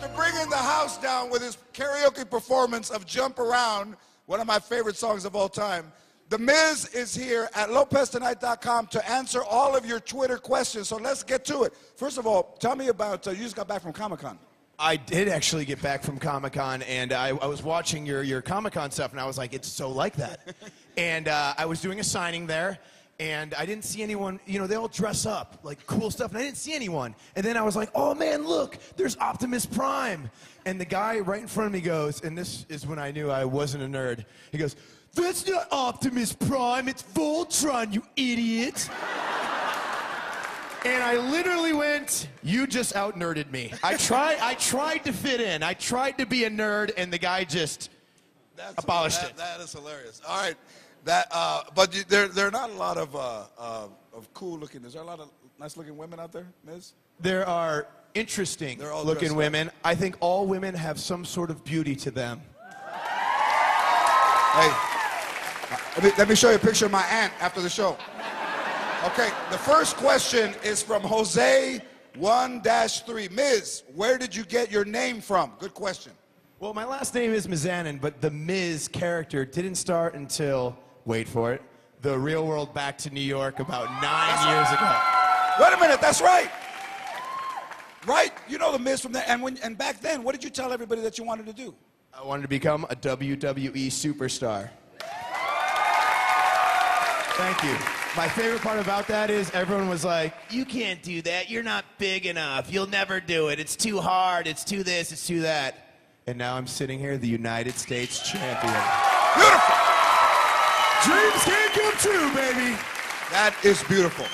After bringing the house down with his karaoke performance of Jump Around, one of my favorite songs of all time, The Miz is here at LopezTonight.com to answer all of your Twitter questions. So let's get to it. First of all, tell me about, you just got back from Comic-Con. I did actually get back from Comic-Con, and I was watching your Comic-Con stuff, and I was like, it's so like that. And I was doing a signing there, and I didn't see anyone, you know, they all dress up, like cool stuff, and I didn't see anyone. And then I was like, oh man, look, there's Optimus Prime. And the guy right in front of me goes, and this is when I knew I wasn't a nerd, he goes, that's not Optimus Prime, it's Voltron, you idiot. And I literally went, you just out-nerded me. I tried to fit in. I tried to be a nerd, and the guy just abolished it. That is hilarious. All right. But there are not a lot of cool-looking, is there a lot of nice-looking women out there, Miz? There are interesting-looking women. I think all women have some sort of beauty to them. Hey, let me show you a picture of my aunt after the show. Okay, the first question is from Jose 1-3. Miz, where did you get your name from? Good question. Well, my last name is Mizanin, but the Miz character didn't start until, wait for it, The Real World Back to New York about 9 years ago. Wait a minute, that's right. Right, you know the Miz from there. And back then, what did you tell everybody that you wanted to do? I wanted to become a WWE superstar. Thank you. My favorite part about that is everyone was like, you can't do that. You're not big enough. You'll never do it. It's too hard. It's too this. It's too that. And now I'm sitting here, the United States champion. Beautiful. Dreams can come true, baby. That is beautiful.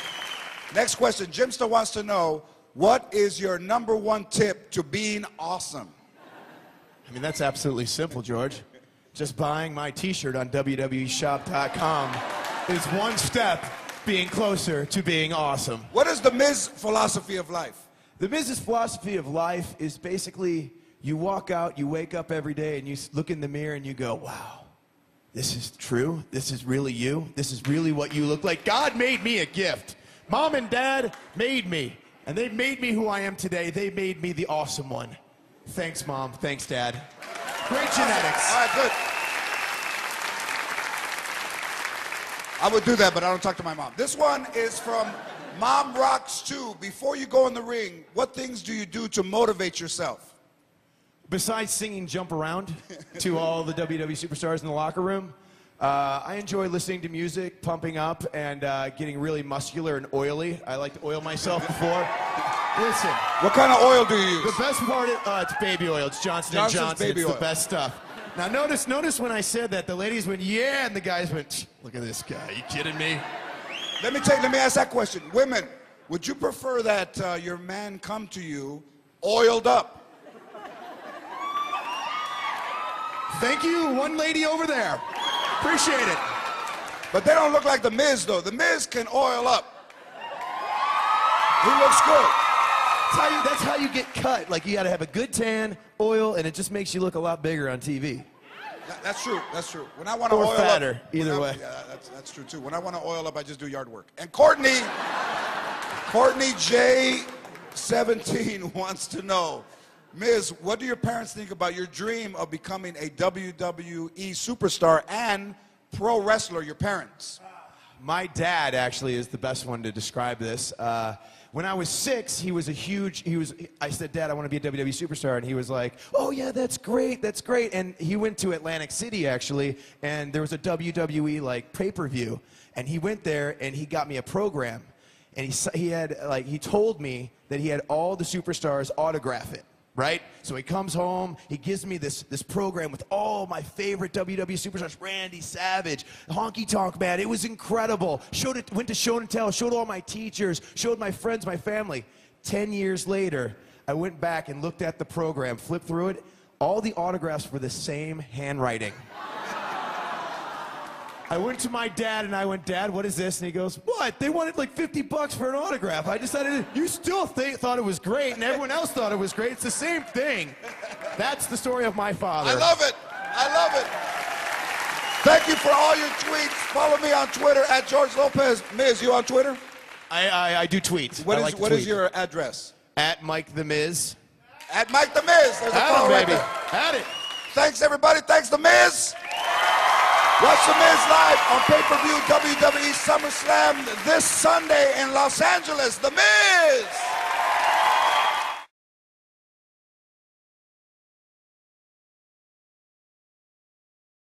Next question. Jimster wants to know, what is your #1 tip to being awesome? I mean, that's absolutely simple, George. Just buying my T-shirt on WWEshop.com is one step being closer to being awesome. What is the Miz philosophy of life? The Miz's philosophy of life is basically you walk out, you wake up every day, and you look in the mirror and you go, wow, this is true? This is really you? This is really what you look like? God made me a gift. Mom and Dad made me, and they made me who I am today. They made me the awesome one. Thanks, Mom. Thanks, Dad. Great genetics. All right, good. I would do that, but I don't talk to my mom. This one is from Mom Rocks 2. Before you go in the ring, what things do you do to motivate yourself? Besides singing Jump Around to all the WWE superstars in the locker room, I enjoy listening to music, pumping up, and getting really muscular and oily. I like to oil myself before. Listen. What kind of oil do you use? The best part is, it's baby oil. It's Johnson & Johnson. Baby it's oil. The best stuff. Now notice when I said that, the ladies went, yeah, and the guys went, look at this guy. Are you kidding me? Let me ask that question. Women, would you prefer that your man come to you oiled up? Thank you, one lady over there. Appreciate it. But they don't look like The Miz, though. The Miz can oil up. He looks good. That's how you get cut. Like, you got to have a good tan, oil, and it just makes you look a lot bigger on TV. That's true. That's true. When I want to oil fatter, up, either way. Yeah, that's true too. When I want to oil up, I just do yard work. And Courtney J17 wants to know, Miz, what do your parents think about your dream of becoming a WWE superstar and pro wrestler? Your parents. My dad actually is the best one to describe this. When I was 6, I said, Dad, I want to be a WWE superstar. And he was like, oh, yeah, that's great, that's great. And he went to Atlantic City, actually, and there was a WWE, like, pay-per-view. And he went there, and he got me a program. And he told me that he had all the superstars autograph it, right? So he comes home, he gives me this program with all my favorite WWE superstars, Randy Savage, Honky Tonk Man. It was incredible. Went to show and tell, showed all my teachers, showed my friends, my family. 10 years later, I went back and looked at the program, flipped through it. All the autographs were the same handwriting. I went to my dad and I went, Dad, what is this? And he goes, what? They wanted like $50 for an autograph. I decided, you still thought it was great and everyone else thought it was great. It's the same thing. That's the story of my father. I love it. I love it. Thank you for all your tweets. Follow me on Twitter at George Lopez. Miz, you on Twitter? I do tweet. What is your address? At Mike the Miz. At Mike The Miz. There's a follow right there. Had it. Thanks, everybody. Thanks, The Miz. Watch The Miz live on pay-per-view WWE SummerSlam this Sunday in Los Angeles. The Miz.